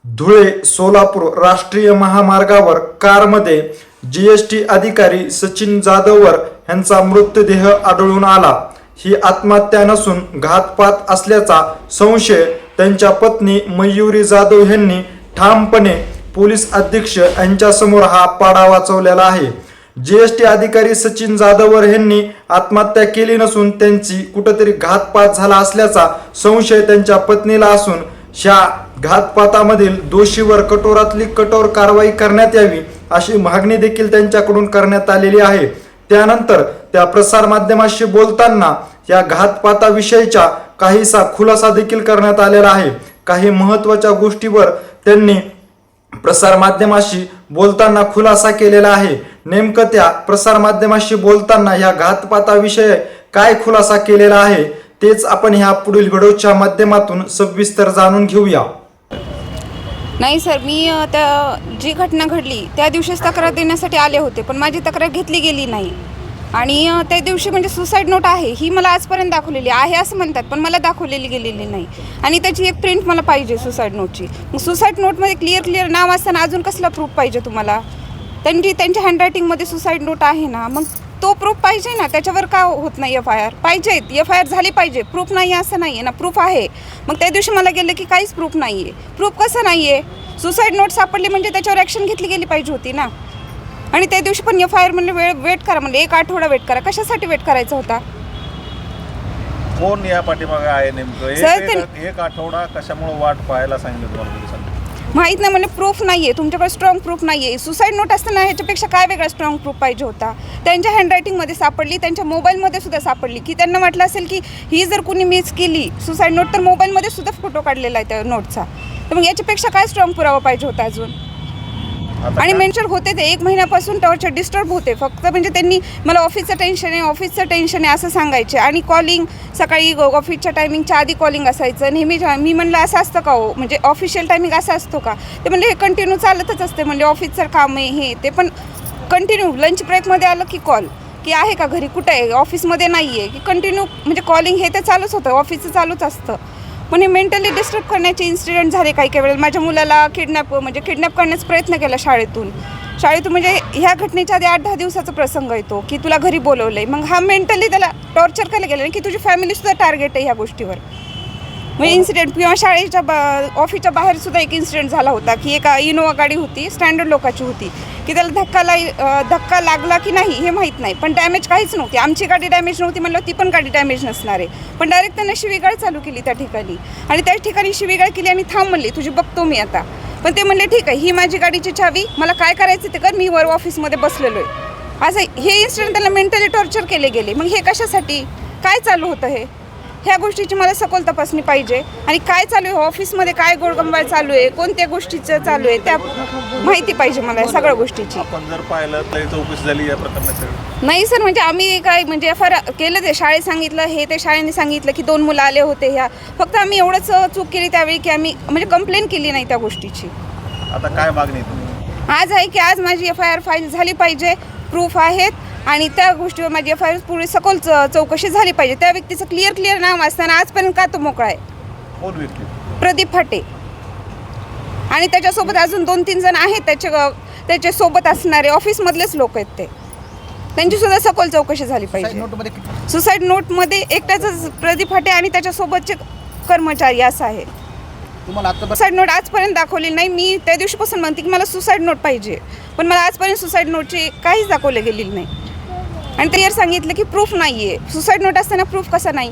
धुळे सोलापूर राष्ट्रीय महामार्गावर कारमध्ये जीएसटी अधिकारी सचिन जाधवर यांचा मृतदेह आढळून आला। ही आत्महत्या नसून घातपात असल्याचा संशय त्यांच्या पत्नी मयुरी जाधव यांनी ठामपणे पोलीस अधीक्षक यांच्यासमोर हा पाडा वाचवलेला आहे। जीएसटी अधिकारी सचिन जाधवर यांनी आत्महत्या केली नसून त्यांची कुठेतरी घातपात झाला असल्याचा संशय त्यांच्या पत्नीला असून ह्या घातपातामधील दोषीवर कठोरातली कठोर कारवाई करण्यात यावी अशी मागणी देखील त्यांच्याकडून करण्यात आलेली आहे। त्यानंतर त्या प्रसार माध्यमांशी बोलताना या घातपाताविषयीचा काहीसा खुलासा देखील करण्यात आलेला आहे। काही महत्त्वाच्या गोष्टीवर त्यांनी प्रसार माध्यमांशी बोलताना खुलासा केलेला आहे। नेमकं त्या प्रसार माध्यमांशी बोलताना या घातपाताविषयी काय खुलासा केलेला आहे तेच आपण ह्या पुढील व्हिडिओच्या माध्यमातून सविस्तर जाणून घेऊया। नाही सर, मी जी घटना घडली त्या दिवशीच तक्रार देण्यासाठी आले होते, पण माझी तक्रार घेतली गेली नाही। आणि त्या दिवशी म्हणजे सुसाईड नोट आहे ही मला आजपर्यंत दाखवलेली आहे असं म्हणतात, पण मला दाखवलेली गेलेली नाही। आणि त्याची एक प्रिंट मला पाहिजे सुसाईड नोटची। मग सुसाईड नोटमध्ये क्लिअर नाव असताना अजून कसला प्रूफ पाहिजे तुम्हाला? त्यांच्या हँडरायटिंगमध्ये सुसाईड नोट आहे ना, मग तो प्रूफ पाहिजे ना। त्याच्यावर का होत नाही FIR? पाहिजे, FIR झाली पाहिजे। प्रूफ नाही असं नाही आहे ना, प्रूफ आहे। मग त्या दिवशी मला गेलं की काहीच प्रूफ नाही आहे। प्रूफ कसं नाही आहे? सुसाईड नोट सापडली म्हणजे त्याच्यावर ॲक्शन घेतली गेली पाहिजे होती ना। आणि त्या दिवशी पण FIR म्हणले वेट करा, म्हणजे 1 आठवडा वेट करा। कशासाठी वेट करायचा होता? कोण या पाठीमागे आहे नेमकं? सर, एक आठवडा कशामुळे वाट पाहायला सांगितलं तुम्हाला पोलिसांनी? माहीत नाही, म्हणजे प्रूफ नाही आहे तुमच्याकडे, स्ट्रॉंग प्रूफ नाही आहे। सुसाईड नोट असताना ह्याच्यापेक्षा काय वेगळा स्ट्रॉंग प्रूफ पाहिजे होता? त्यांच्या हँडरायटिंगमध्ये सापडली, त्यांच्या मोबाईलमध्ये सुद्धा सापडली, की त्यांना वाटलं असेल की ही जर कुणी मिस केली सुसाईड नोट तर मोबाईलमध्ये सुद्धा फोटो काढलेला आहे त्या नोटचा। तर मग याच्यापेक्षा काय स्ट्रॉंग पुरावा पाहिजे होता अजून? आणि मेंशन होते ते 1 महिन्यापासून टॉर्चर डिस्टर्ब होते। फक्त म्हणजे त्यांनी मला ऑफिसचं टेन्शन आहे असं सांगायचे। आणि कॉलिंग सकाळी ऑफिसच्या टायमिंगच्या आधी कॉलिंग असायचं नेहमी। मी म्हणलं असं असतं का हो? म्हणजे ऑफिशियल टायमिंग असं असतो का? ते म्हणले हे कंटिन्यू चालतच असते, म्हणजे ऑफिसचं काम आहे हे ते, पण कंटिन्यू लंच ब्रेकमध्ये आलं की कॉल, की आहे का घरी, कुठं आहे, ऑफिसमध्ये नाही आहे, की कंटिन्यू म्हणजे कॉलिंग हे ते चालूच होतं, ऑफिसचं चालूच असतं। पण हे मेंटली डिस्टर्ब करण्याचे इन्सिडेंट झाले काही वेळेला। माझ्या मुलाला किडनॅप करण्याचा प्रयत्न केला शाळेतून म्हणजे ह्या घटनेच्या आधी 8-10 दिवसाचा प्रसंग येतो की तुला घरी बोलवलं आहे। मग हा मेंटली त्याला टॉर्चर केलं गेलं की तुझी फॅमिलीसुद्धा टार्गेट आहे ह्या गोष्टीवर। म्हणजे इन्सिडेंट किंवा शाळेच्या ऑफिसच्या बाहेरसुद्धा एक इन्सिडेंट झाला होता की एक इनोवा गाडी होती, स्टँडर्ड लोकांची होती, की त्याला धक्का लागला की नाही हे माहीत नाही, पण डॅमेज काहीच नव्हती। आमची गाडी डॅमेज नव्हती म्हणलं, ती पण गाडी डॅमेज नसणार आहे, पण डायरेक्ट त्यांना शिवीगाळ चालू केली त्या ठिकाणी। आणि त्या ठिकाणी शिवीगाळ केली आणि थांब म्हणली तुझी बघतो मी आता। पण ते म्हणले ठीक आहे, ही माझी गाडीची चावी, मला काय करायचं ते कर, मी वर ऑफिसमध्ये बसलेलो आहे असं। हे इन्सिडेंट त्याला मेंटली टॉर्चर केले गेले। मग हे कशासाठी, काय चालू होतं ह्या गोष्टीची मला सखोल तपासणी पाहिजे। आणि काय चालू आहे ऑफिसमध्ये, काय गोळगंबाळ चालू आहे, कोणत्या गोष्टीचं चालू आहे त्या माहिती पाहिजे मला या सगळ्या गोष्टीची। आपण जर पाहिलं तर चौकशी झाली या प्रकरणाची? नाही सर, म्हणजे आम्ही काय म्हणजे FIR केलं, ते शाळेत सांगितलं, हे ते शाळेने सांगितलं की 2 मुलं आले होते ह्या। फक्त आम्ही एवढंच चूक केली त्यावेळी की आम्ही म्हणजे कंप्लेंट केली नाही त्या गोष्टीची। आता काय मागणी तुम्ही? आज आहे की आज माझी FIR फाईल झाली पाहिजे, प्रूफ आहेत आणि त्या गोष्टीवर माझी FIR पुढे सखोल चौकशी झाली पाहिजे। त्या व्यक्तीचं क्लिअर नाव असताना आजपर्यंत का तो मोकळा आहे? कोण व्यक्ती? प्रदीप फाटे। आणि त्याच्यासोबत अजून 2-3 जण आहेत त्याच्या सोबत असणारे ऑफिसमधलेच लोक आहेत ते, त्यांची सुद्धा सखोल चौकशी झाली पाहिजे। सुसाईड नोटमध्ये एकट्याच प्रदीप फाटे आणि त्याच्यासोबतचे कर्मचारी असं आहे। तुम्हाला आता सुसाईड नोट आजपर्यंत दाखवलेली नाही। मी त्या दिवशीपासून म्हणते की मला सुसाईड नोट पाहिजे, पण मला आजपर्यंत सुसाईड नोटची काहीच दाखवले गेलेली नाही। आणि क्लिअर सांगितलं की प्रूफ नाही आहे। सुसाईड नोट असताना प्रूफ कसा नाही?